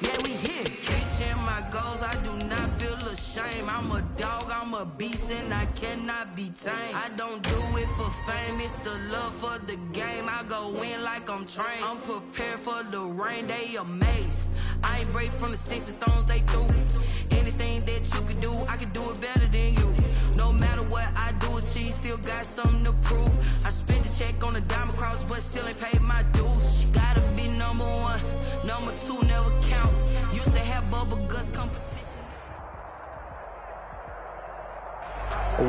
Yeah, we here. Reaching my goals, I do not feel ashamed. I'm a dog, I'm a beast, and I cannot be tamed. I don't do it for fame, it's the love for the game. I go in like I'm trained. I'm prepared for the rain, they amazed. I ain't break from the sticks and stones they threw. Anything that you can do, I can do it better than you. No matter what I do, achieve, still got something to prove. I spent the check on the diamond cross, but still ain't paid my dues. Gotta be number one, number two never count. Used to have bubble guts competition.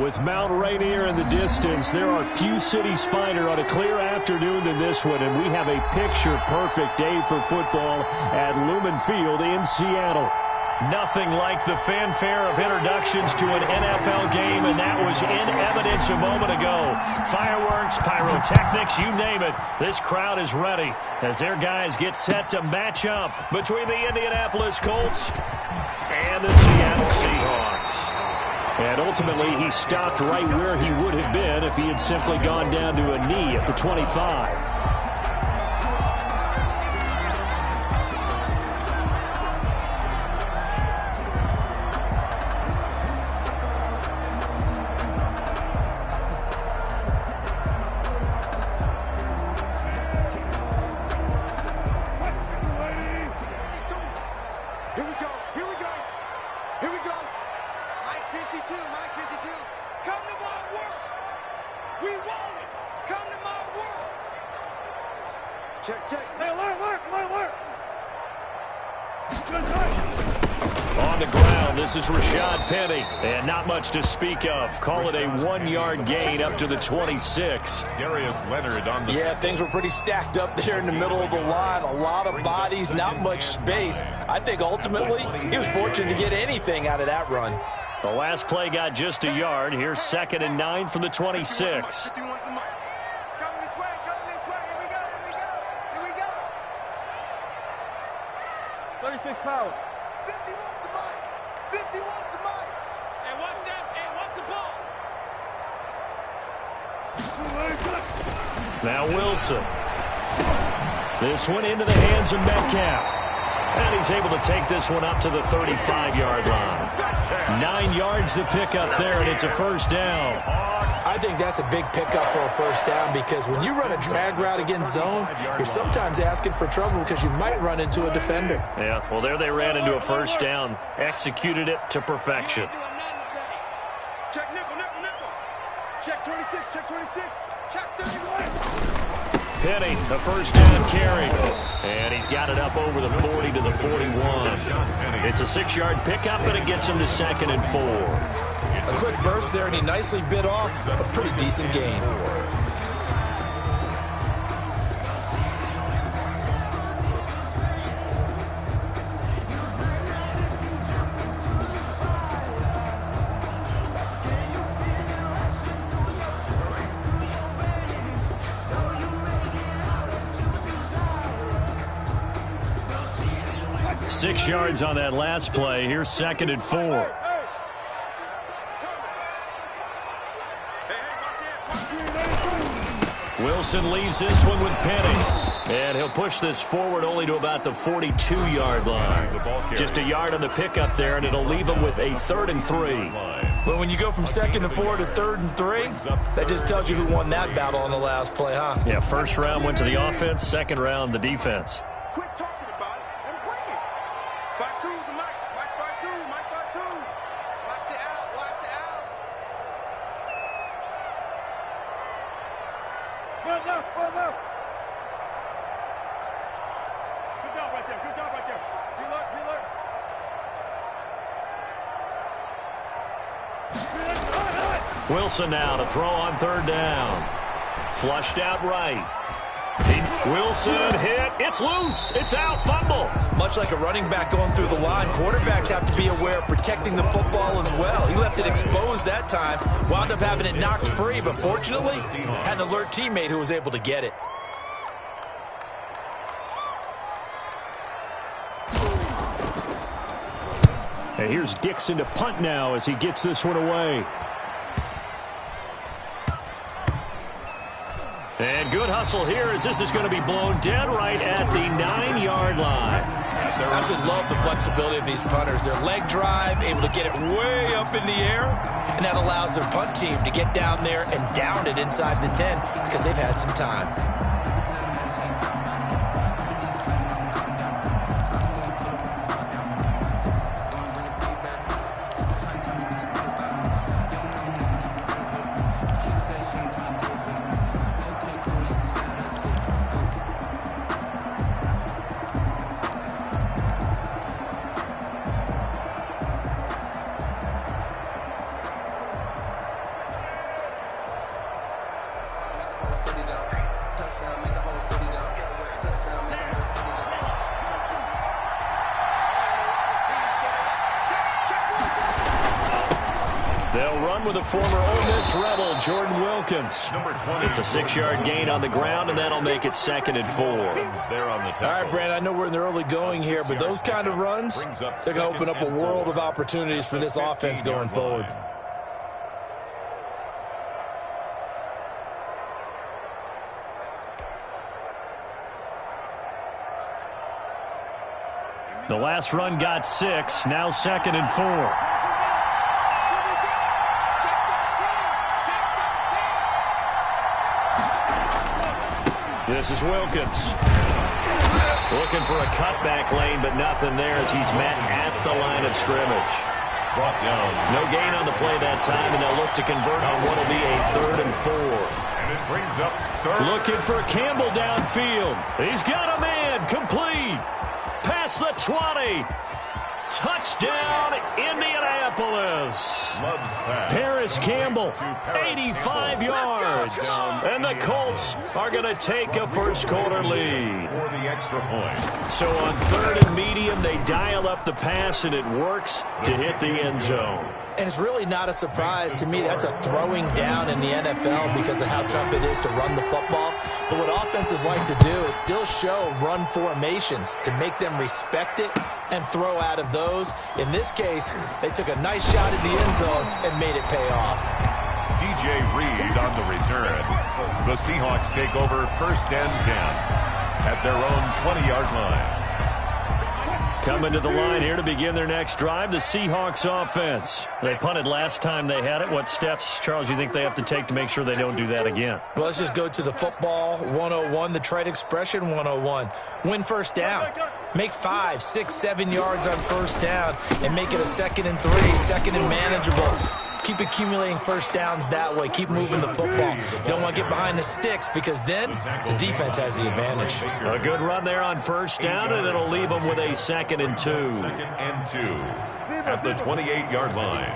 With Mount Rainier in the distance, there are few cities finer on a clear afternoon than this one, and we have a picture-perfect day for football at Lumen Field in Seattle. Nothing like the fanfare of introductions to an NFL game, and that was in evidence a moment ago. Fireworks, pyrotechnics, you name it. This crowd is ready as their guys get set to match up between the Indianapolis Colts and the Seattle Seahawks. And ultimately, he stopped right where he would have been if he had simply gone down to a knee at the 25. On the ground, this is Rashad Penny, and not much to speak of. Call it a 1-yard gain up to the 26. Darius Leonard on the... Yeah, things were pretty stacked up there in the middle of the line. A lot of bodies, not much space. I think ultimately he was fortunate to get anything out of that run. The last play got just a yard. Here's 2nd and 9 from the 26. 36 power. 51 to Mike. 51 to Mike. And what's that? And what's the ball? Now Wilson. This one into the hands of Metcalf. And he's able to take this one up to the 35-yard line. 9 yards to pick up there, and it's a first down. I think that's a big pickup for a first down because when you run a drag route against zone, you're sometimes asking for trouble because you might run into a defender. Yeah, well, there they ran into a first down. Executed it to perfection. Check nickel, nickel, nickel. Check 26, check 26, check 31. Penny, the first down carry. And he's got it up over the 40 to the 41. It's a 6-yard pickup, and it gets him to 2nd and 4. A quick burst there, and he nicely bit off a pretty decent gain. Six yards on that last play. Here's 2nd and 4. Wilson leaves this one with Penny. And he'll push this forward only to about the 42-yard line. Just a yard on the pickup there, and it'll leave him with a 3rd and 3. Well, when you go from 2nd and 4 to 3rd and 3, that just tells you who won that battle on the last play, huh? Yeah, first round went to the offense, second round the defense. Quit talking about it and bring it. Back to the Mike. Mike back to. Mike back to. Watch the out. Watch the out. Run left, run left. Good job right there, good job right there. Reload, reload. Wilson now to throw on 3rd down. Flushed out right. Wilson hit. It's loose. It's out. Fumble. Much like a running back going through the line, quarterbacks have to be aware of protecting the football as well. He left it exposed that time, wound up having it knocked free, but fortunately had an alert teammate who was able to get it. And here's Dixon to punt now as he gets this one away. And good hustle here as this is going to be blown dead right at the 9-yard line. I absolutely love the flexibility of these punters. Their leg drive, able to get it way up in the air, and that allows their punt team to get down there and down it inside the 10 because they've had some time. They'll run with a former Ole Miss Rebel, Jordan Wilkins. It's a 6-yard gain on the ground, and that'll make it 2nd and 4. All right, Brand, I know we're in the early going here, but those kind of runs, they're going to open up a world of opportunities for this offense going forward. The last run got 6, now 2nd and 4. This is Wilkins. Looking for a cutback lane, but nothing there as he's met at the line of scrimmage. Brought down. No gain on the play that time, and they'll look to convert on what will be a 3rd and 4. And it brings up 3rd. Looking for Campbell downfield. He's got a man. Complete. Past the 20. Touchdown, Indianapolis. Paris Campbell, 85 yards. And the Colts are going to take a first-quarter lead. For the extra point. So on 3rd and medium, they dial up the pass, and it works to hit the end zone. And it's really not a surprise to me. That's a throwing down in the NFL because of how tough it is to run the football. But what offenses like to do is still show run formations to make them respect it and throw out of those. In this case, they took a nice shot at the end zone and made it pay off. DJ Reed on the return. The Seahawks take over 1st and 10 at their own 20-yard line. Coming to the line here to begin their next drive, the Seahawks offense. They punted last time they had it. What steps, Charles, you think they have to take to make sure they don't do that again? Well, let's just go to the football 101, the trade expression 101. Win first down. Make 5, 6, 7 yards on first down and make it a 2nd and 3, 2nd and manageable. Keep accumulating first downs that way. Keep moving the football. You don't want to get behind the sticks because then the defense has the advantage. A good run there on first down, and it'll leave them with a 2nd and 2. 2nd and 2 at the 28-yard line.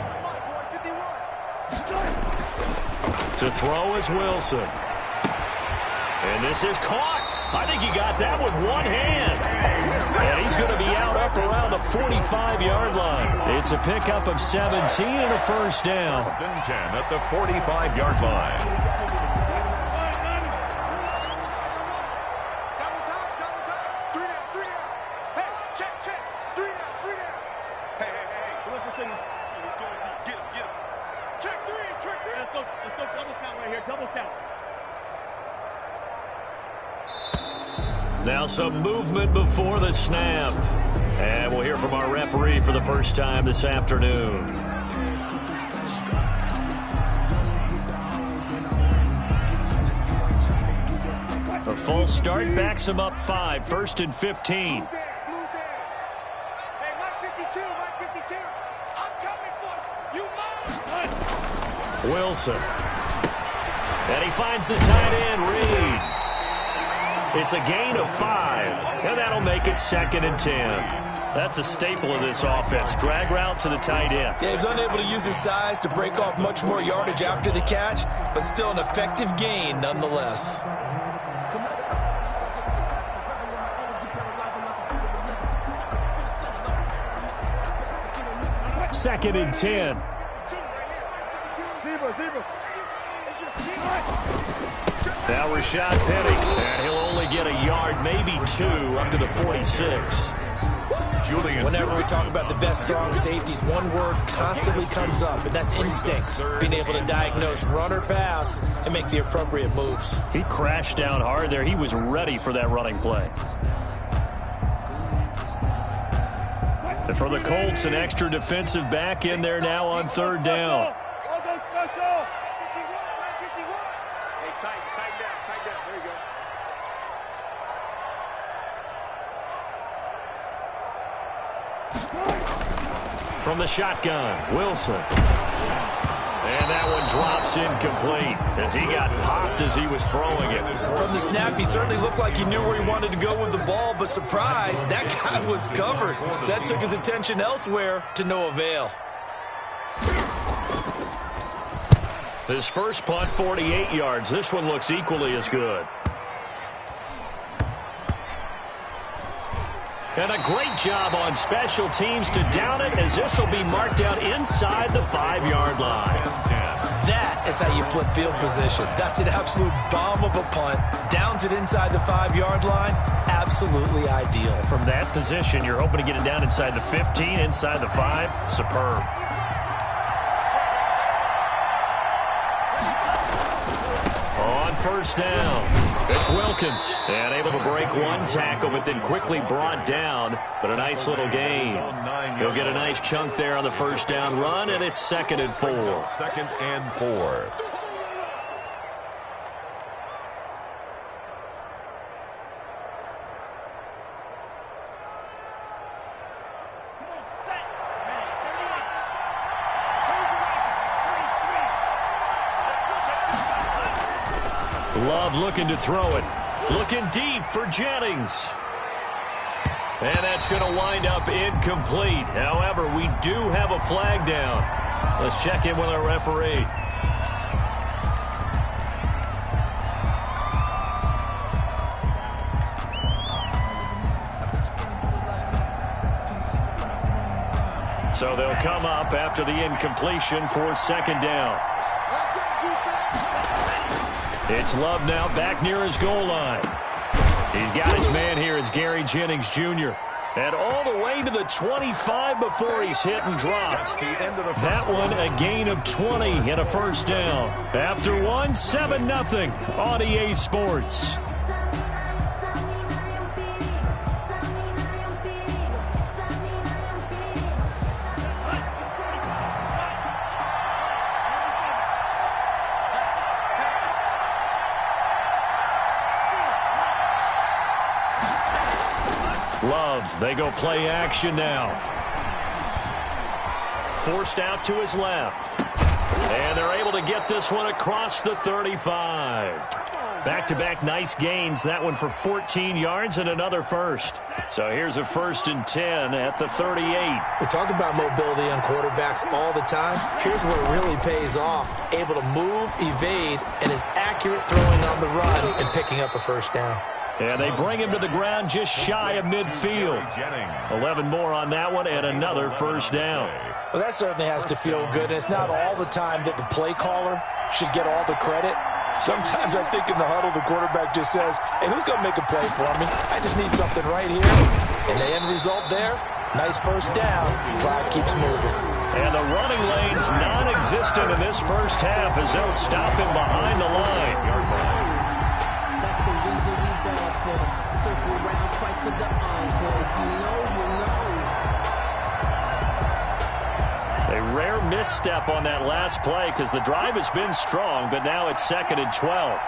To throw is Wilson. And this is caught. I think he got that with one hand. And he's going to be out up around the 45-yard line. It's a pickup of 17 and a first down. 1st and 10 at the 45-yard line. Double time. 3 down. Hey, check. 3 down. Hey. Listen. He's going deep. Get him. Check 3. Let's go double count right here. Double count. Now some movement before the snap. And we'll hear from our referee for the first time this afternoon. A false start backs him up 5, 1st and 15. Hey, Mike 52. I'm coming for you. Wilson. And he finds the tight end, Reed. It's a gain of 5, and that'll make it 2nd and 10. That's a staple of this offense. Drag route to the tight end. Yeah, he was unable to use his size to break off much more yardage after the catch, but still an effective gain nonetheless. Second and 10. Now Rashad Penny, and he'll only get a yard, maybe 2, up to the 46. Whenever we talk about the best strong safeties, one word constantly comes up, and that's instincts. Being able to diagnose run or pass and make the appropriate moves. He crashed down hard there. He was ready for that running play. And for the Colts, an extra defensive back in there now on third down. From the shotgun, Wilson. And that one drops incomplete as he got popped as he was throwing it. From the snap, he certainly looked like he knew where he wanted to go with the ball, but surprise, that guy was covered. So that took his attention elsewhere to no avail. His first punt, 48 yards. This one looks equally as good. And a great job on special teams to down it, as this will be marked out inside the 5-yard line. That is how you flip field position. That's an absolute bomb of a punt. Downs it inside the 5-yard line. Absolutely ideal. From that position, you're hoping to get it down inside the 15, inside the 5. Superb. On first down, it's Wilkins. And able to break one tackle, but then quickly brought down. But a nice little gain. He'll get a nice chunk there on the first down run, and it's 2nd and 4. 2nd and 4. Love looking to throw it. Looking deep for Jennings. And that's going to wind up incomplete. However, we do have a flag down. Let's check in with our referee. So they'll come up after the incompletion for 2nd down. It's Love now back near his goal line. He's got his man here as Gary Jennings Jr. And all the way to the 25 before he's hit and dropped. That one a gain of 20 and a first down. After one, 7-0 on EA Sports. Love, they go play action now. Forced out to his left. And they're able to get this one across the 35. Back-to-back nice gains. That one for 14 yards and another first. So here's a 1st and 10 at the 38. We talk about mobility on quarterbacks all the time. Here's where it really pays off. Able to move, evade, and is accurate throwing on the run and picking up a first down. And they bring him to the ground just shy of midfield. 11 more on that one and another first down. Well, that certainly has to feel good. And it's not all the time that the play caller should get all the credit. Sometimes I think in the huddle the quarterback just says, hey, who's going to make a play for me? I just need something right here. And the end result there, nice first down. Drive keeps moving. And the running lane's non-existent in this first half as they'll stop him behind the line. That's the reason we ball for. Circle around twice for the encore. If you know, you know. A rare misstep on that last play because the drive has been strong, but now it's 2nd and 12.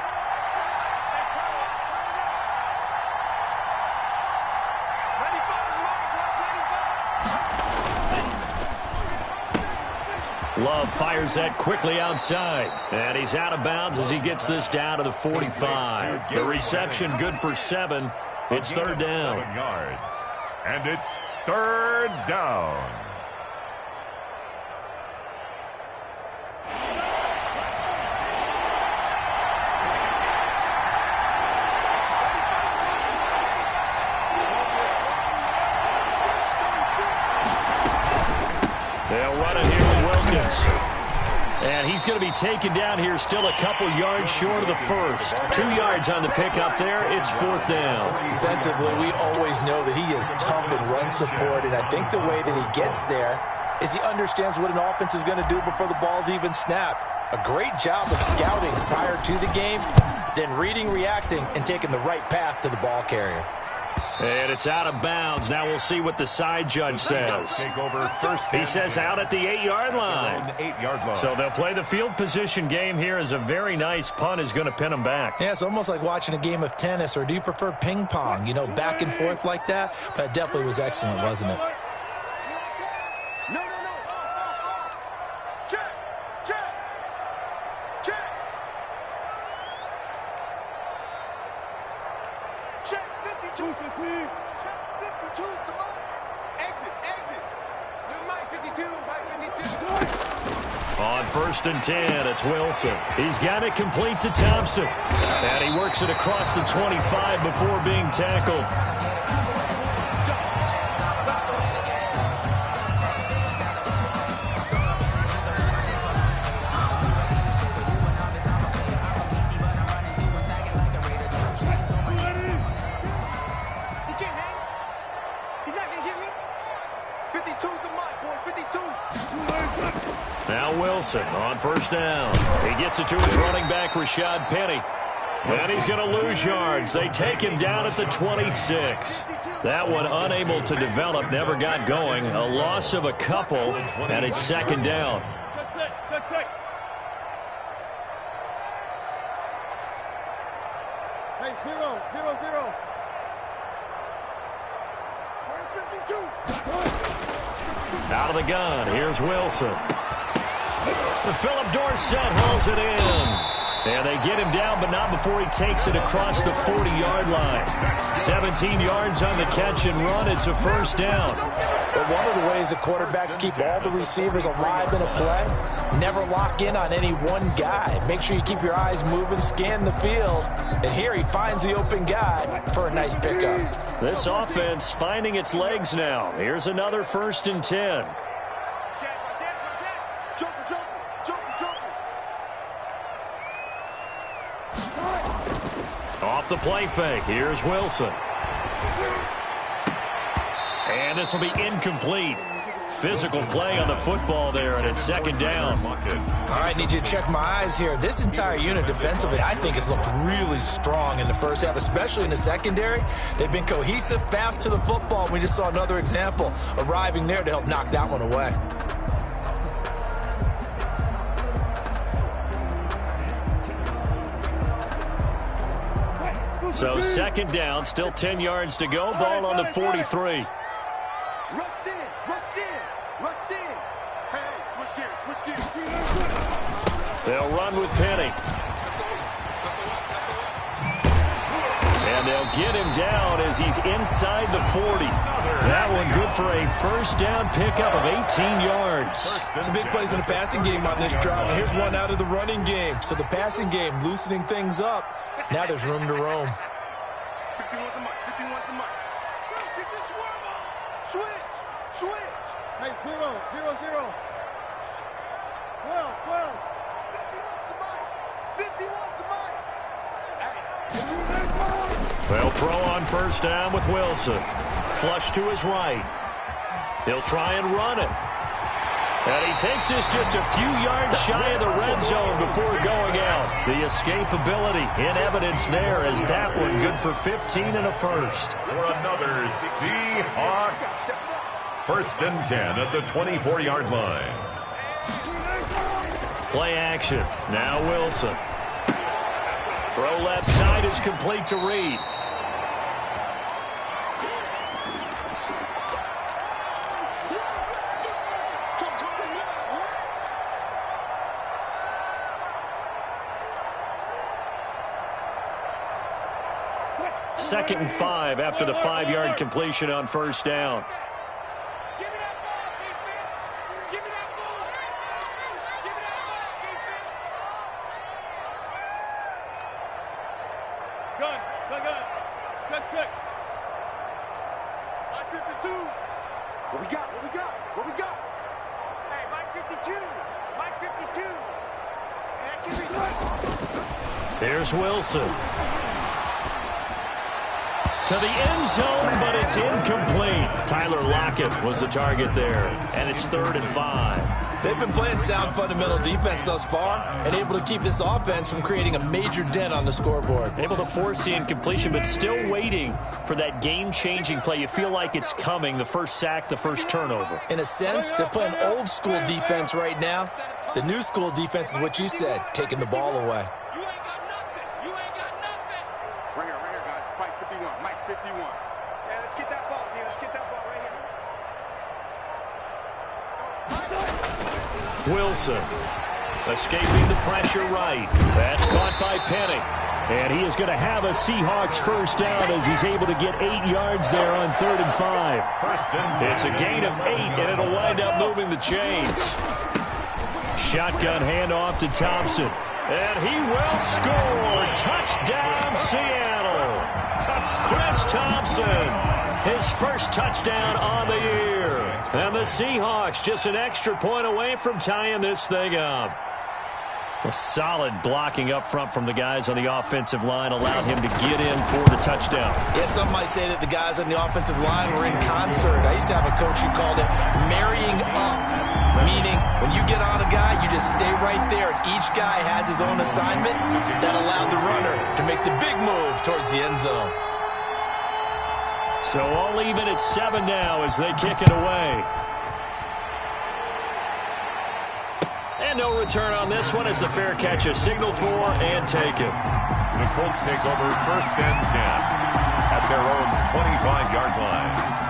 Love fires that quickly outside. And he's out of bounds as he gets this down to the 45. The reception good for 7. It's 3rd down. 7 yards. And it's 3rd down. They'll run it here with Wilkins. And he's going to be taken down here still a couple yards short of the first. 2 yards on the pickup there. It's 4th down. Defensively, we always know that he is tough in run support, and I think the way that he gets there is he understands what an offense is going to do before the ball's even snapped. A great job of scouting prior to the game, then reading, reacting, and taking the right path to the ball carrier. And it's out of bounds. Now we'll see what the side judge says. Take over first. He says out at the 8-yard line. 8-yard line. So they'll play the field position game here as a very nice punt is going to pin them back. Yeah, it's almost like watching a game of tennis, or do you prefer ping pong? You know, back and forth like that? But it definitely was excellent, wasn't it? No. Check. Check 52. Check 52 is the line. Exit. New Mike 52, Mike 52. On 1st and 10, it's Wilson. He's got it complete to Thompson. And he works it across the 25 before being tackled. Now Wilson on 1st down. He gets it to his running back, Rashad Penny. And he's going to lose yards. They take him down at the 26. That one unable to develop, never got going. A loss of a couple, and it's 2nd down. Hey, 0. Where's 52? Out of the gun, here's Wilson. Philip Dorsett hauls it in. And they get him down, but not before he takes it across the 40-yard line. 17 yards on the catch and run. It's a 1st down. But one of the ways that quarterbacks keep all the receivers alive in a play, never lock in on any one guy. Make sure you keep your eyes moving, scan the field. And here he finds the open guy for a nice pickup. This offense finding its legs now. Here's another 1st and 10. Off the play fake. Here's Wilson. And this will be incomplete. Physical play on the football there, and it's 2nd down. All right, need you to check my eyes here. This entire unit defensively, I think, has looked really strong in the first half, especially in the secondary. They've been cohesive, fast to the football. We just saw another example arriving there to help knock that one away. So 2nd down, still 10 yards to go. Ball on the 43. Rush in. Hey, switch gears. They'll run with Penny. And they'll get him down as he's inside the 40. That one good for a 1st down pickup of 18 yards. Some big plays in the passing game on this drive. And here's one out of the running game. So the passing game loosening things up. Now there's room to roam. 51's the mic. Switch. Hey, 0. 12. 51's the mic. Hey. They'll throw on 1st down with Wilson. Flush to his right. He'll try and run it. And he takes this just a few yards shy of the red zone before going out. The escapability in evidence there as that one good for 15 and a 1st. For another Seahawks. 1st and 10 at the 24-yard line. Play action. Now Wilson. Throw left side is complete to Reed. Second and 5 after the 5-yard completion on 1st down. Check. Mike 52. What we got? Hey, Mike 52. Here's Wilson. To the end zone, but it's incomplete. Tyler Lockett Pickett was the target there, and it's 3rd and 5. They've been playing sound fundamental defense thus far and able to keep this offense from creating a major dent on the scoreboard. Able to force the incompletion, but still waiting for that game-changing play. You feel like it's coming, the first sack, the first turnover. In a sense, they're playing old-school defense right now. The new school defense is what you said, taking the ball away. You ain't got nothing. You ain't got nothing. Right here, guys. Fight 51. Mike 51. Yeah, let's get that ball. Yeah, let's get that ball right here. Wilson escaping the pressure right. That's caught by Penny. And he is going to have a Seahawks first down as he's able to get 8 yards there on 3rd and 5. It's a gain of 8, and it'll wind up moving the chains. Shotgun handoff to Thompson. And he will score. Touchdown, Seattle. Chris Thompson, his first touchdown on the year. And the Seahawks just an extra point away from tying this thing up. A solid blocking up front from the guys on the offensive line allowed him to get in for the touchdown. Yeah, some might say that the guys on the offensive line were in concert. I used to have a coach who called it marrying up, meaning when you get on a guy, you just stay right there, and each guy has his own assignment that allowed the runner to make the big move towards the end zone. So all even at 7 now as they kick it away. And no return on this one as the fair catch is signaled for and taken. The Colts take over 1st and 10 at their own 25-yard line.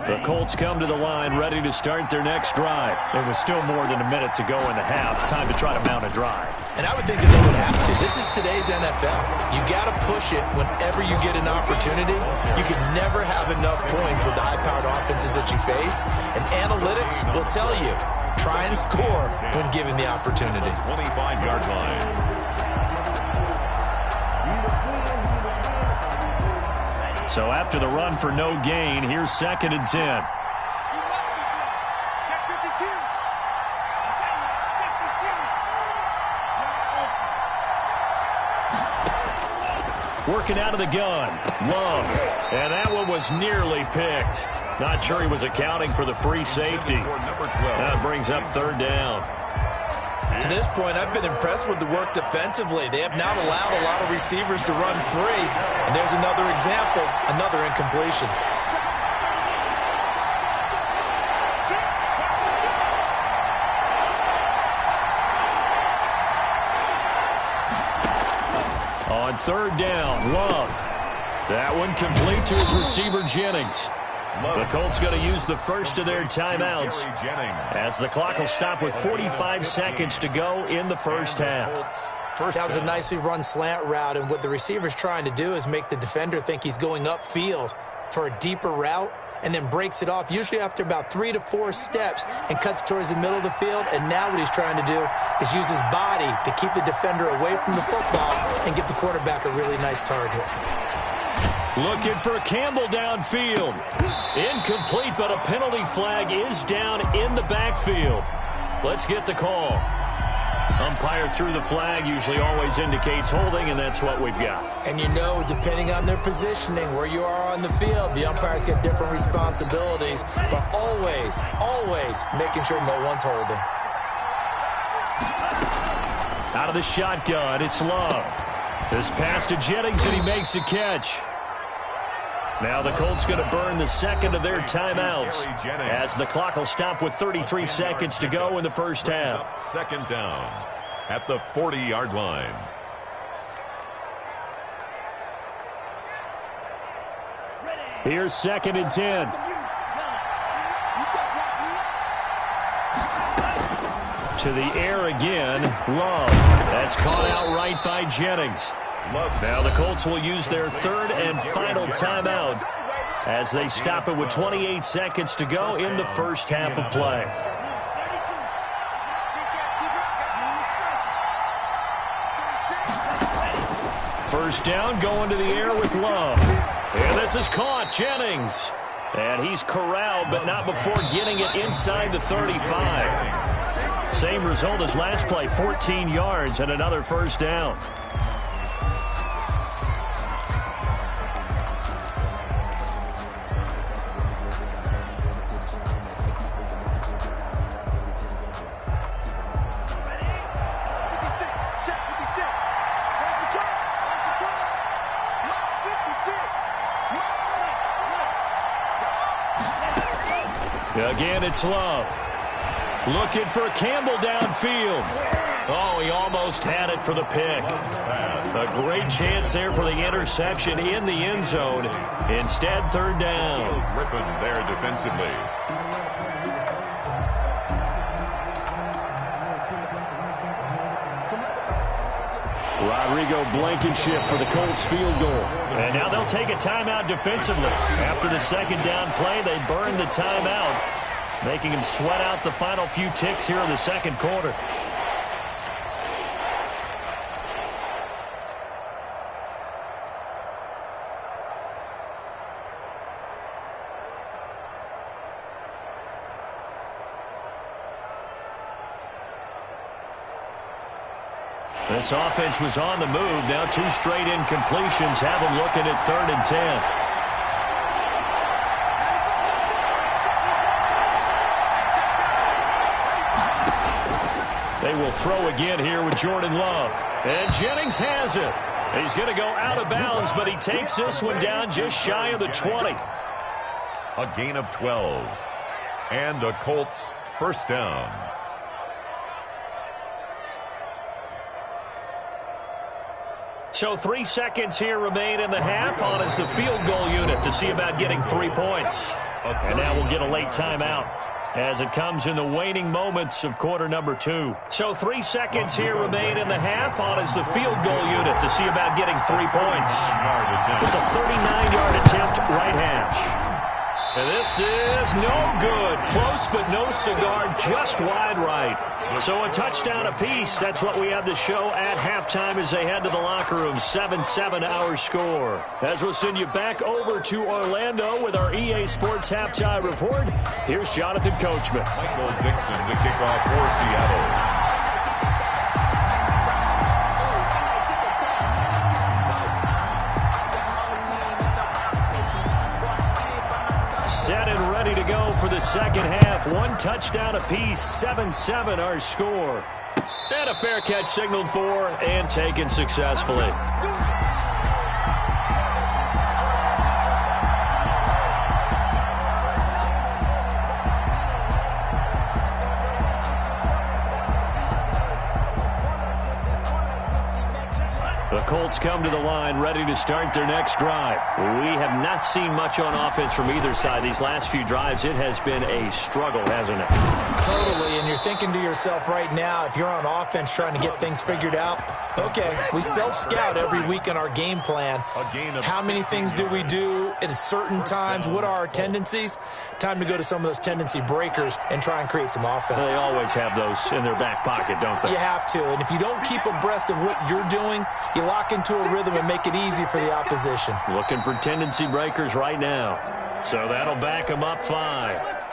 The Colts come to the line ready to start their next drive. There was still more than a minute to go in the half. Time to try to mount a drive. And I would think that they would have to. This is today's NFL. You got to push it whenever you get an opportunity. You can never have enough points with the high-powered offenses that you face. And analytics will tell you, try and score when given the opportunity. 25-yard line. So after the run for no gain, here's 2nd and 10. Check 52. Working out of the gun. Love. And that one was nearly picked. Not sure he was accounting for the free safety. That brings up 3rd down. To this point, I've been impressed with the work defensively. They have not allowed a lot of receivers to run free. And there's another example, another incompletion. On 3rd down, Love. That one complete to his receiver, Jennings. The Colts going to use the first of their timeouts as the clock will stop with 45 seconds to go in the first half. That was a nicely run slant route, and what the receiver's trying to do is make the defender think he's going upfield for a deeper route and then breaks it off, usually after about 3 to 4 steps, and cuts towards the middle of the field. And now what he's trying to do is use his body to keep the defender away from the football and give the quarterback a really nice target. Looking for Campbell downfield. Incomplete, but a penalty flag is down in the backfield. Let's get the call. Umpire threw the flag, usually always indicates holding, and that's what we've got. And you know, depending on their positioning, where you are on the field, the umpires get different responsibilities, but always, always making sure no one's holding. Out of the shotgun, it's Love. This pass to Jennings, and he makes the catch. Now the Colts going to burn the second of their timeouts as the clock will stop with 33 seconds to go in the first half. 2nd down at the 40-yard line. Here's 2nd and 10. To the air again, Love. That's caught out right by Jennings. Now the Colts will use their 3rd and final timeout as they stop it with 28 seconds to go in the first half of play. First down, going to the air with Love. This is caught. Jennings. And he's corralled, but not before getting it inside the 35. Same result as last play, 14 yards and another first down. Again, it's Love. Looking for Campbell downfield. Oh, he almost had it for the pick. A great chance there for the interception in the end zone. Instead, third down. Griffin there defensively. Rodrigo Blankenship for the Colts field goal. And now they'll take a timeout defensively. After the second down play, they burn the timeout, making him sweat out the final few ticks here in the second quarter. This offense was on the move. Now two straight incompletions have them looking at 3rd and 10. They will throw again here with Jordan Love. And Jennings has it. He's going to go out of bounds, but he takes this one down just shy of the 20. A gain of 12. And a Colts first down. So 3 seconds here remain in the half. On is the field goal unit to see about getting 3 points. And now we'll get a late timeout as it comes in the waning moments of quarter number 2. So 3 seconds here remain in the half. On is the field goal unit to see about getting 3 points. It's a 39-yard attempt, right hash. And this is no good. Close but no cigar, just wide right. So a touchdown apiece. That's what we have to show at halftime as they head to the locker room. 7-7 our score. As we'll send you back over to Orlando with our EA Sports halftime report. Here's Jonathan Coachman. Michael Dixon to kick off for Seattle. Set and ready to go for the second half. 1 touchdown apiece, 7-7 our score. And a fair catch signaled for and taken successfully. The Colts come to the line ready to start their next drive. We have not seen much on offense from either side. These last few drives, it has been a struggle, hasn't it? Totally, and you're thinking to yourself right now, if you're on offense trying to get things figured out, okay, we self-scout every week in our game plan. How many things do we do at certain times? What are our tendencies? Time to go to some of those tendency breakers and try and create some offense. They always have those in their back pocket, don't they? You have to, and if you don't keep abreast of what you're doing, you lock into a rhythm and make it easy for the opposition. Looking for tendency breakers right now. So that'll back them up 5.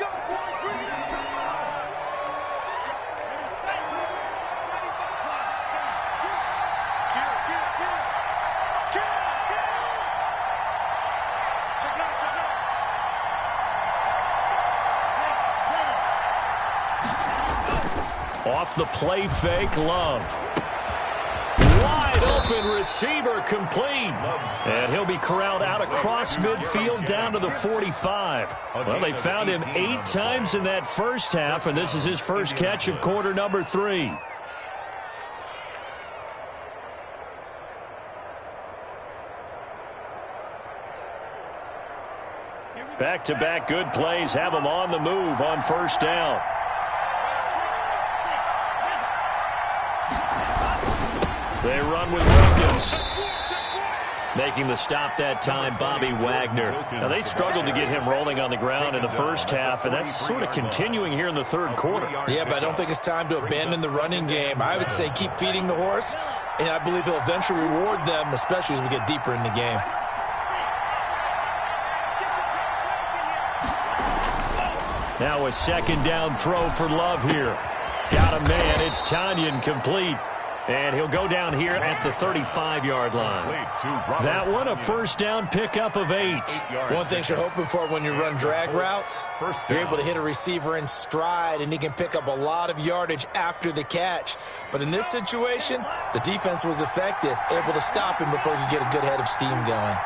Off the play fake, Love. Wide open receiver complete. And he'll be corralled out across midfield down to the 45. Well, they found him 8 times in that first half, and this is his first catch of quarter number 3. Back-to-back good plays have him on the move on first down. They run with Wilkins. Making the stop that time, Bobby Wagner. Now, they struggled to get him rolling on the ground in the first half, and that's sort of continuing here in the third quarter. Yeah, but I don't think it's time to abandon the running game. I would say keep feeding the horse, and I believe he'll eventually reward them, especially as we get deeper in the game. Now a second down throw for Love here. Got a man. It's Tanyan complete. And he'll go down here at the 35-yard line. That one, a first down pickup of 8. One thing you're hoping for when you run drag routes, you're able to hit a receiver in stride, and he can pick up a lot of yardage after the catch. But in this situation, the defense was effective, able to stop him before he could get a good head of steam going.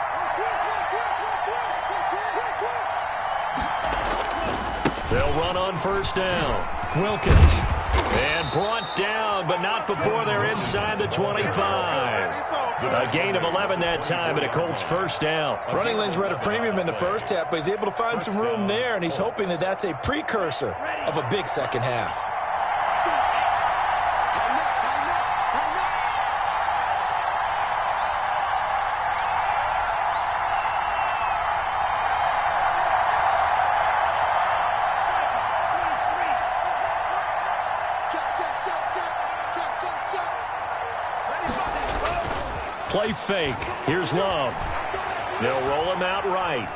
They'll run on first down. Wilkins. And brought down, but not before they're inside the 25. A gain of 11 that time, and a Colts first down. Running lanes were at a premium in the first half, but he's able to find some room there, and he's hoping that that's a precursor of a big second half. Play fake. Here's Love. They'll roll him out right.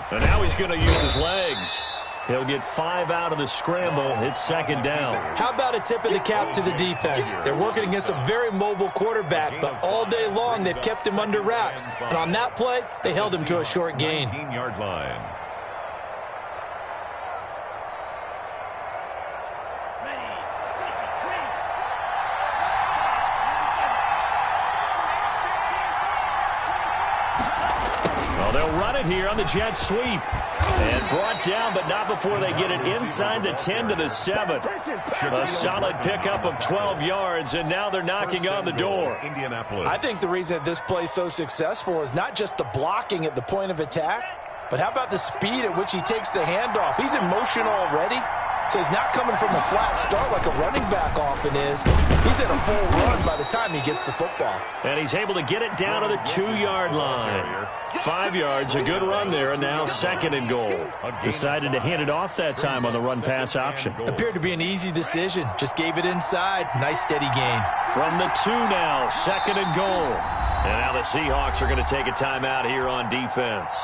And now he's going to use his legs. He'll get 5 out of the scramble. It's second down. How about a tip of the cap to the defense? They're working against a very mobile quarterback, but all day long they've kept him under wraps. And on that play, they held him to a short gain. 18-yard line. They'll run it here on the jet sweep. And brought down, but not before they get it inside the 10 to the 7. A solid pickup of 12 yards, and now they're knocking on the door. Indianapolis. I think the reason that this play is so successful is not just the blocking at the point of attack, but how about the speed at which he takes the handoff? He's in motion already, so he's not coming from a flat start like a running back often is. He's at a full run by the time he gets the football. And he's able to get it down to the 2-yard line. 5 yards, a good run there, and now second and goal. Decided to hand it off that time on the run-pass option. Appeared to be an easy decision. Just gave it inside. Nice, steady gain. From the 2 now, second and goal. And now the Seahawks are going to take a timeout here on defense.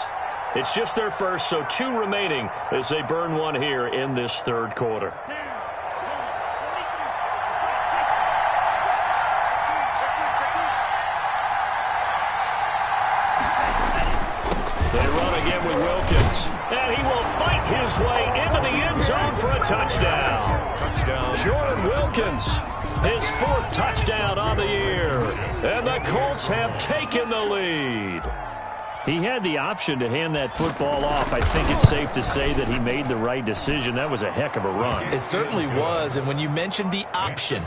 It's just their first, so 2 remaining as they burn one here in this third quarter. They run again with Wilkins, and he will fight his way into the end zone for a touchdown. Jordan Wilkins, his 4th touchdown on the year, and the Colts have taken the lead. He had the option to hand that football off. I think it's safe to say that he made the right decision. That was a heck of a run. It certainly was, and when you mentioned the option,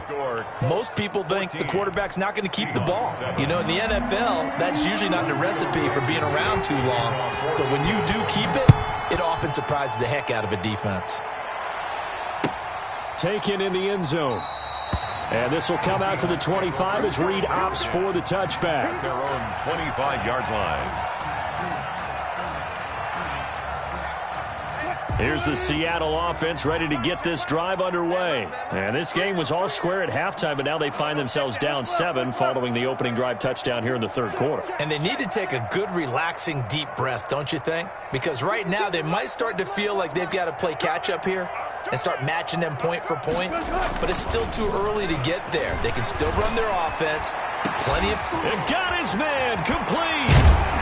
most people think the quarterback's not going to keep the ball. You know, in the NFL, that's usually not the recipe for being around too long. So when you do keep it, it often surprises the heck out of a defense. Taken in the end zone. And this will come out to the 25 as Reed opts for the touchback. At their own 25-yard line. Here's the Seattle offense ready to get this drive underway. And this game was all square at halftime, but now they find themselves down 7 following the opening drive touchdown here in the third quarter. And they need to take a good, relaxing, deep breath, don't you think? Because right now they might start to feel like they've got to play catch-up here and start matching them point for point, but it's still too early to get there. They can still run their offense. Plenty of time. And got his man complete.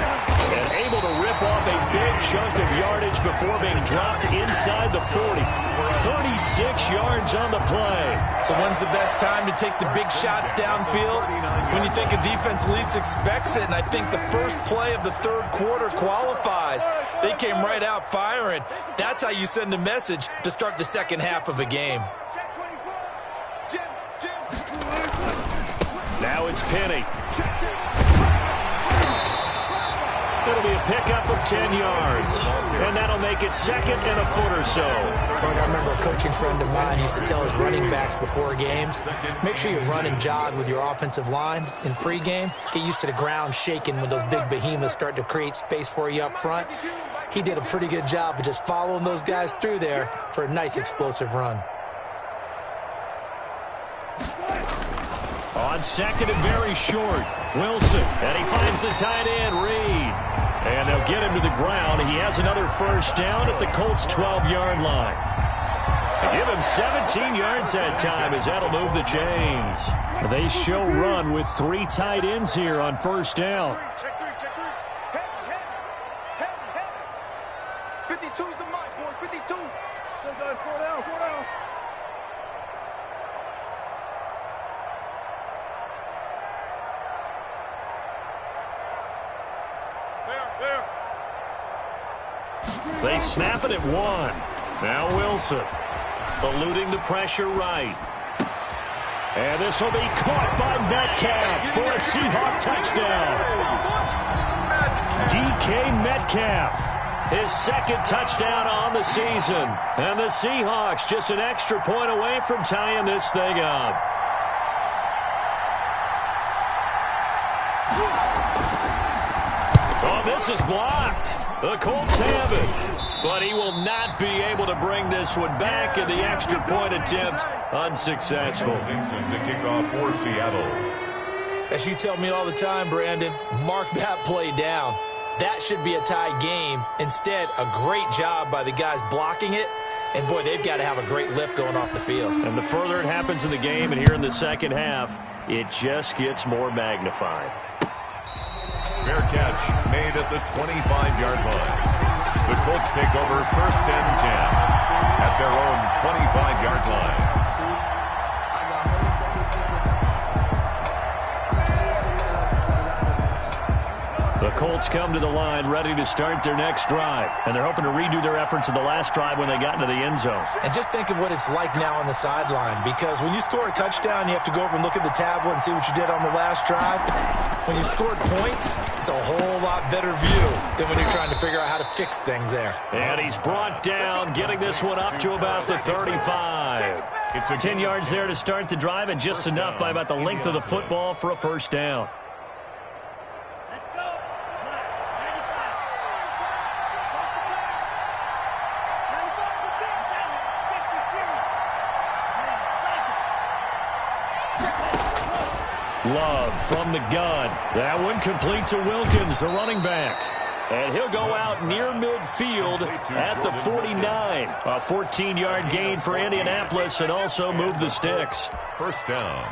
And able to rip off a big chunk of yardage before being dropped inside the 40. 36 yards on the play. So when's the best time to take the big shots downfield? When you think a defense least expects it, and I think the first play of the third quarter qualifies. They came right out firing. That's how you send a message to start the second half of a game. Now it's Penny. It'll be a pickup of 10 yards. And that'll make it second and a foot or so. I remember a coaching friend of mine used to tell his running backs before games, make sure you run and jog with your offensive line in pregame. Get used to the ground shaking when those big behemoths start to create space for you up front. He did a pretty good job of just following those guys through there for a nice explosive run. On second and very short, Wilson. And he finds the tight end, Reed. And they'll get him to the ground. He has another first down at the Colts' 12-yard line. They give him 17 yards that time as that'll move the chains. They show run with 3 tight ends here on first down. Check three. Heavy. 52's the mark, boys. 52. Four down. There. They snap it at 1. Now Wilson, eluding the pressure right. And this will be caught by Metcalf for a Seahawk touchdown. DK Metcalf, his second touchdown on the season. And the Seahawks just an extra point away from tying this thing up. Oh, this is blocked. The Colts have it. But he will not be able to bring this one back, and the extra point attempt unsuccessful. Dixon to kick off for Seattle. As you tell me all the time, Brandon, mark that play down. That should be a tie game. Instead, a great job by the guys blocking it. And, boy, they've got to have a great lift going off the field. And the further it happens in the game and here in the second half, it just gets more magnified. Fair catch made at the 25-yard line. The Colts take over first and 10 at their own 25-yard line. The Colts come to the line ready to start their next drive. And they're hoping to redo their efforts in the last drive when they got into the end zone. And just think of what it's like now on the sideline, because when you score a touchdown, you have to go over and look at the tablet and see what you did on the last drive. When you scored points, it's a whole lot better view than when you're trying to figure out how to fix things there. And he's brought down, getting this one up to about the 35. It's 10 yards there to start the drive, and just enough by about the length of the football for a first down. Love from the gun. That one complete to Wilkins, the running back. And he'll go out near midfield at the 49. A 14-yard gain for Indianapolis and also move the sticks. First down.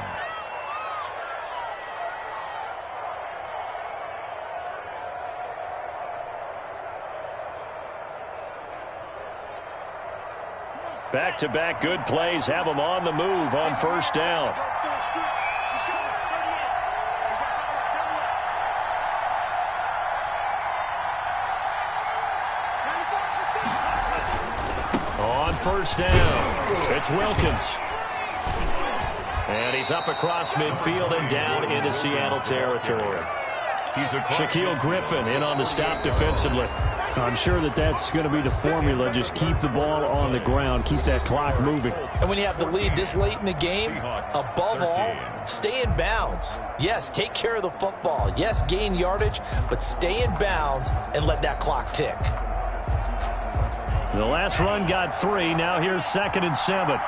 Back-to-back good plays have them on the move on first down. On first down, it's Wilkins. And he's up across midfield and down into Seattle territory. Shaquille Griffin in on the stop defensively. I'm sure that's going to be the formula. Just keep the ball on the ground. Keep that clock moving. And when you have the lead this late in the game, above all, stay in bounds. Yes, take care of the football. Yes, gain yardage, but stay in bounds and let that clock tick. The last run got 3. Now here's 2nd and 7.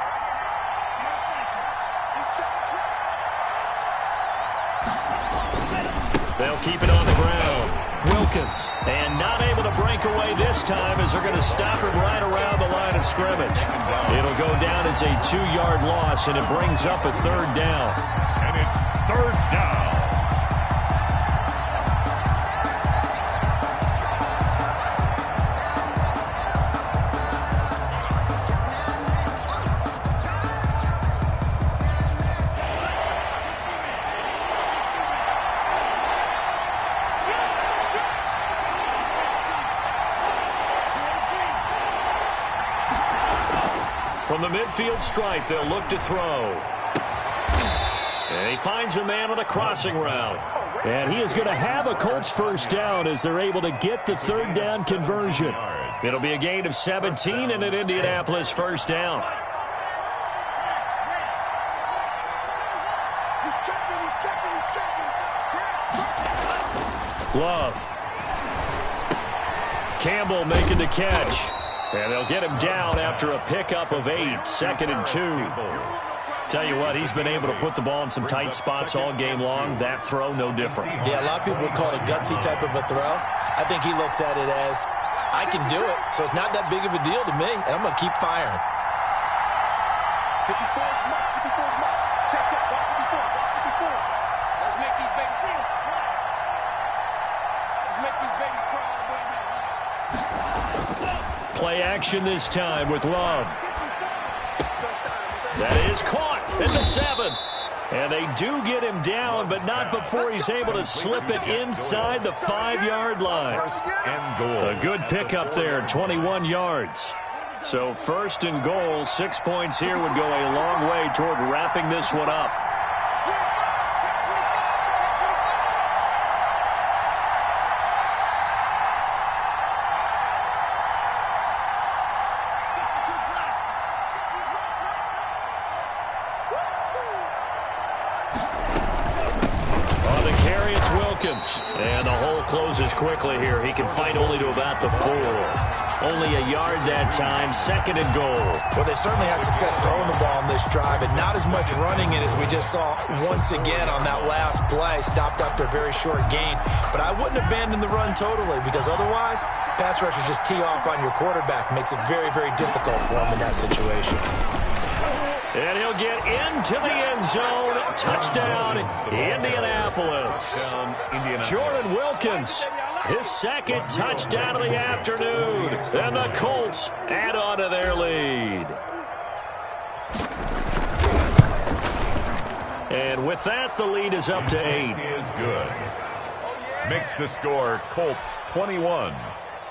They'll keep it on the ground. Wilkins, and not able to break away this time as they're going to stop him right around the line of scrimmage. It'll go down as a 2-yard loss, and it brings up a 3rd down. And it's 3rd down. From the midfield stripe, they'll look to throw. And he finds a man on a crossing route. And he is going to have a Colts first down as they're able to get the 3rd down conversion. It'll be a gain of 17 and an Indianapolis first down. Love. Campbell making the catch. And they'll get him down after a pickup of 8, 2nd and 2. Tell you what, he's been able to put the ball in some tight spots all game long. That throw, no different. Yeah, a lot of people would call it a gutsy type of a throw. I think he looks at it as, I can do it, so it's not that big of a deal to me, and I'm going to keep firing. 54 mark, 54 mark. Check, check, walk 54, walk 54. Let's make these babies cry. Let's make these babies cry all the way now. Play action this time with Love. That is caught at the 7. And they do get him down, but not before he's able to slip it inside the 5-yard line. And goal. A good pickup there, 21 yards. So first and goal, 6 points here would go a long way toward wrapping this one up. And the hole closes quickly here. He can fight only to about the 4. Only a yard that time, second and goal. Well, they certainly had success throwing the ball on this drive, and not as much running it as we just saw once again on that last play. Stopped after a very short gain. But I wouldn't abandon the run totally, because otherwise, pass rushers just tee off on your quarterback. Makes it very, very difficult for him in that situation. And he'll get into the end zone. Touchdown, Indianapolis. Jordan Wilkins, his second touchdown of the afternoon. And the Colts add on to their lead. And with that, the lead is up to 8. Is good. Makes the score Colts 21,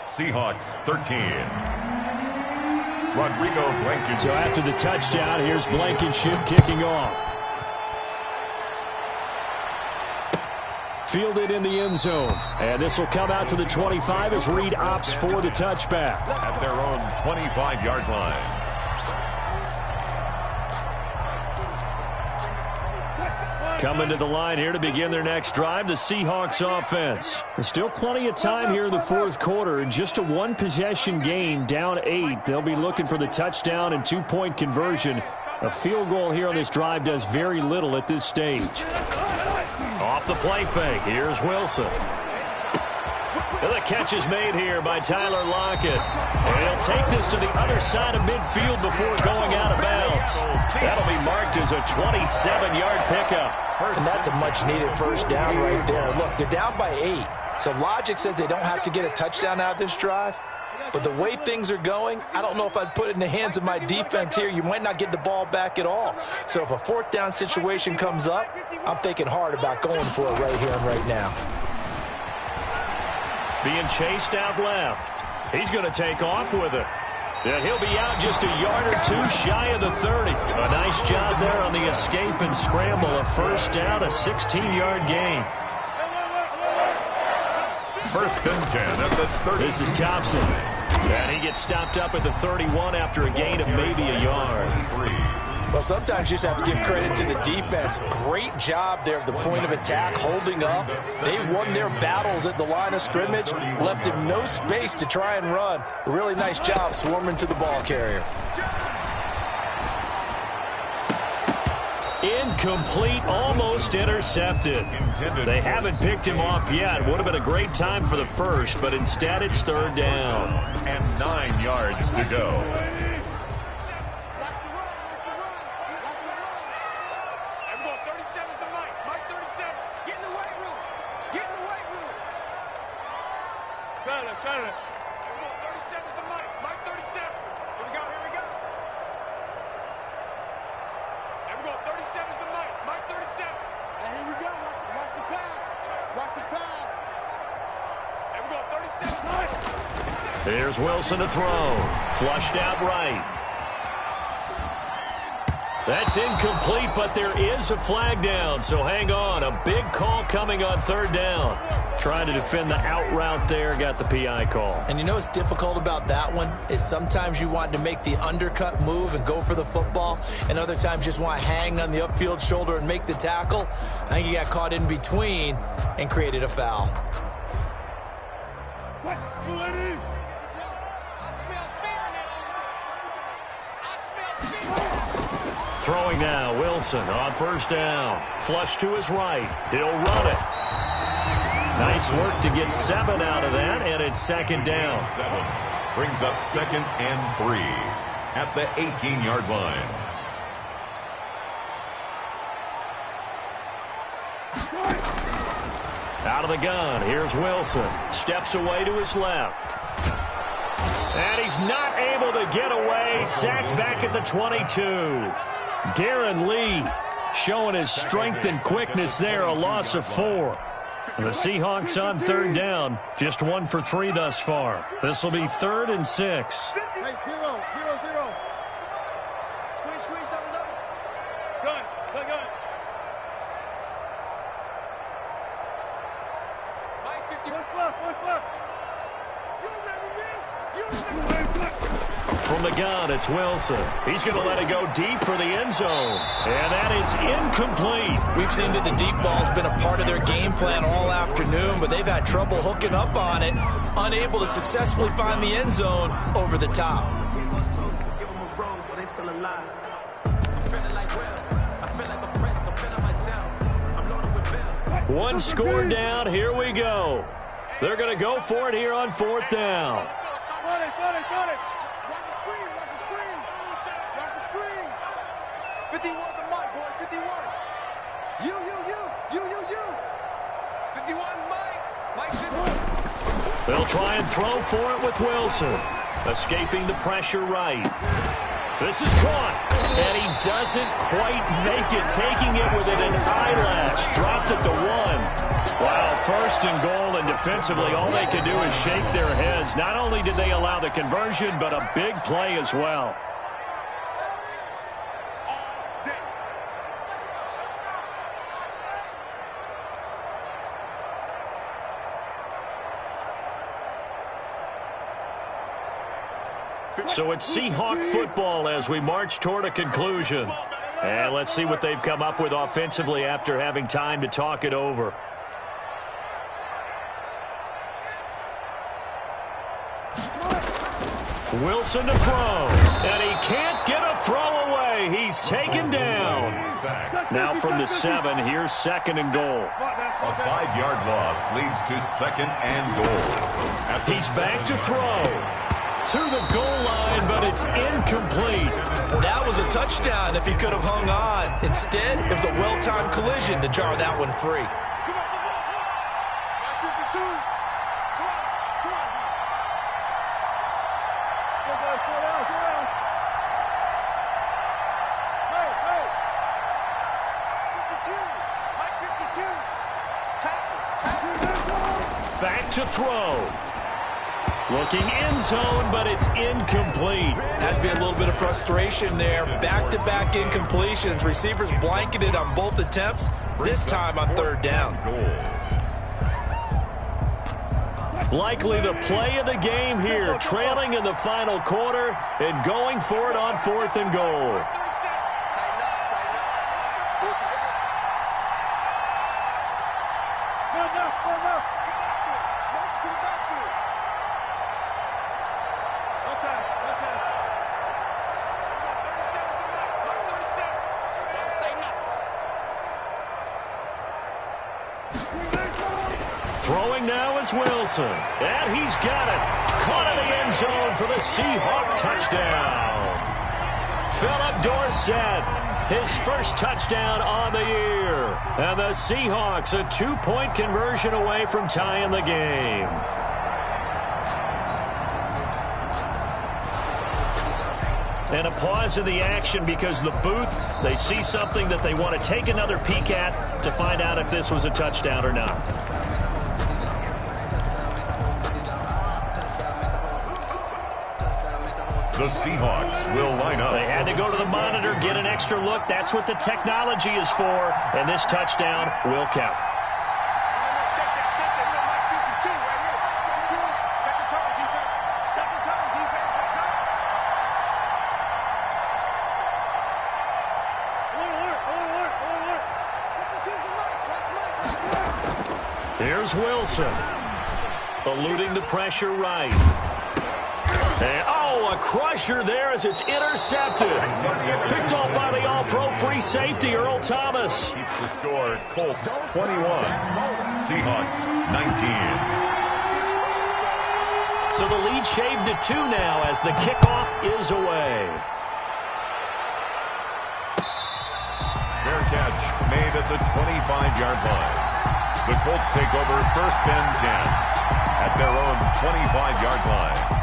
Seahawks 13. Rodrigo Blankenship. So after the touchdown, here's Blankenship kicking off. Fielded in the end zone. And this will come out to the 25 as Reed opts for the touchback. At their own 25-yard line. Coming to the line here to begin their next drive, the Seahawks offense. There's still plenty of time here in the fourth quarter. Just a one-possession game, down 8. They'll be looking for the touchdown and two-point conversion. A field goal here on this drive does very little at this stage. Off the play fake, here's Wilson. And the catch is made here by Tyler Lockett. And he'll take this to the other side of midfield before going out of bounds. That'll be marked as a 27-yard pickup. And that's a much-needed first down right there. Look, they're down by 8. So logic says they don't have to get a touchdown out of this drive. But the way things are going, I don't know if I'd put it in the hands of my defense here. You might not get the ball back at all. So if a fourth down situation comes up, I'm thinking hard about going for it right here and right now. Being chased out left. He's going to take off with it. And he'll be out just a yard or two shy of the 30. A nice job there on the escape and scramble. A first down, a 16-yard gain. First and 10 at the 30. This is Thompson. And he gets stopped up at the 31 after a gain of maybe a yard. Well, sometimes you just have to give credit to the defense. Great job there at the point of attack, holding up. They won their battles at the line of scrimmage, left him no space to try and run. Really nice job swarming to the ball carrier. Incomplete, almost intercepted. They haven't picked him off yet. Would have been a great time for the first, but instead it's third down. And 9 yards to go. Here's Wilson to throw. Flushed out right. That's incomplete, but there is a flag down, so hang on. A big call coming on third down. Trying to defend the out route there, got the PI call. And you know what's difficult about that one is sometimes you want to make the undercut move and go for the football, and other times just want to hang on the upfield shoulder and make the tackle. I think he got caught in between and created a foul. Throwing now, Wilson on first down. Flush to his right. He'll run it. Nice work to get 7 out of that, and it's second down. 7 brings up 2nd and 3 at the 18-yard line. Out of the gun, here's Wilson. Steps away to his left. And he's not able to get away. Sacked back at the 22. Darren Lee showing his strength and quickness there. A loss of 4. The Seahawks on third down. Just 1 for 3 thus far. This will be 3rd and 6. Hey, 0, 0, 0. Squeeze, double. Good. Mike, 50. One flip. You remember me? From the gun, it's Wilson. He's going to let it go deep for the end zone. And that is incomplete. We've seen that the deep ball's been a part of their game plan all afternoon, but they've had trouble hooking up on it, unable to successfully find the end zone over the top. One score down. Here we go. They're going to go for it here on 4th down. Got it. Watch the screen. 51 the mic, boy. 51. You. 51 Mike 51. They'll try and throw for it with Wilson. Escaping the pressure right. This is caught. And he doesn't quite make it. Taking it with an eyelash. Dropped at the 1. Wow, 1st and goal, and defensively all they can do is shake their heads. Not only did they allow the conversion, but a big play as well. So it's Seahawk football as we march toward a conclusion. And let's see what they've come up with offensively after having time to talk it over. Wilson to throw. And he can't get a throw away. He's taken down. Now from the 7, here's 2nd and goal. A 5-yard loss leads to 2nd and goal. He's back to throw. To the goal line, but it's incomplete. That was a touchdown if he could have hung on. Instead, it was a well-timed collision to jar that one free. Back to throw. Looking end zone, but it's incomplete. Has to be a little bit of frustration there. Back-to-back incompletions. Receivers blanketed on both attempts, this time on 3rd down. Likely the play of the game here, trailing in the final quarter and going for it on 4th and goal. Throwing now is Wilson. And he's got it. Caught in the end zone for the Seahawk touchdown. Philip Dorsett, his first touchdown on the year. And the Seahawks a 2-point conversion away from tying the game. And a pause in the action because the booth, they see something that they want to take another peek at to find out if this was a touchdown or not. The Seahawks will line up. They had to go to the monitor, get an extra look. That's what the technology is for. And this touchdown will count. Here's Wilson. Eluding the pressure right. And, oh, Oh, a crusher there as it's intercepted. Picked off by the all-pro free safety, Earl Thomas. Keeps the score. Colts 21, Seahawks 19. So the lead shaved to 2 now as the kickoff is away. Fair catch made at the 25-yard line. The Colts take over 1st and 10 at their own 25-yard line.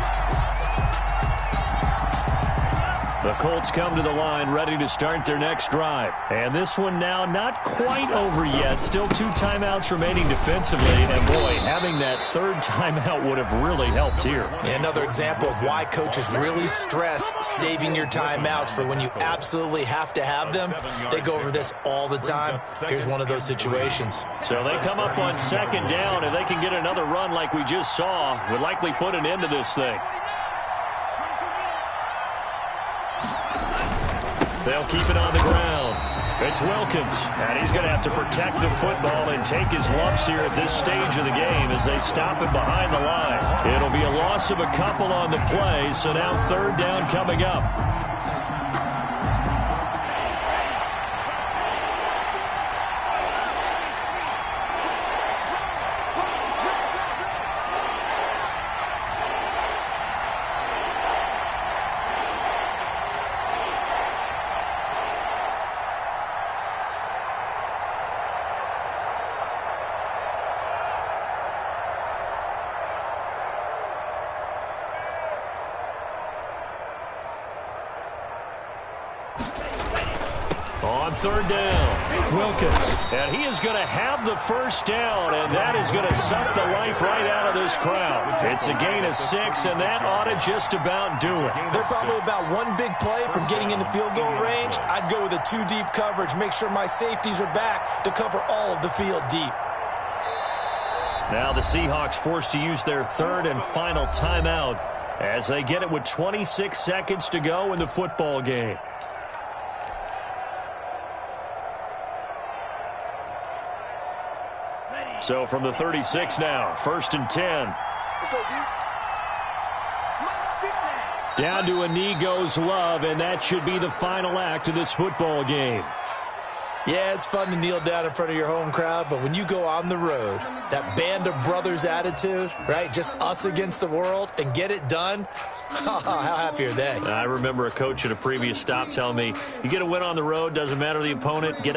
The Colts come to the line ready to start their next drive. And this one now not quite over yet. Still 2 timeouts remaining defensively. And boy, having that 3rd timeout would have really helped here. Another example of why coaches really stress saving your timeouts for when you absolutely have to have them. They go over this all the time. Here's one of those situations. So they come up on 2nd down. If they can get another run like we just saw, would likely put an end to this thing. They'll keep it on the ground. It's Wilkins, and he's going to have to protect the football and take his lumps here at this stage of the game as they stop him behind the line. It'll be a loss of a couple on the play, so now 3rd down coming up. On 3rd down, Wilkins. And he is going to have the 1st down, and that is going to suck the life right out of this crowd. It's a gain of 6, and that ought to just about do it. They're probably about 1 big play from getting into field goal range. I'd go with a 2-deep coverage, make sure my safeties are back to cover all of the field deep. Now the Seahawks forced to use their 3rd and final timeout as they get it with 26 seconds to go in the football game. So from the 36 now, 1st and 10. Let's go, D. Down to a knee goes Love, and that should be the final act of this football game. Yeah, it's fun to kneel down in front of your home crowd, but when you go on the road, that band of brothers attitude, right, just us against the world, and get it done, how happy are they? I remember a coach at a previous stop telling me, you get a win on the road, doesn't matter the opponent, get out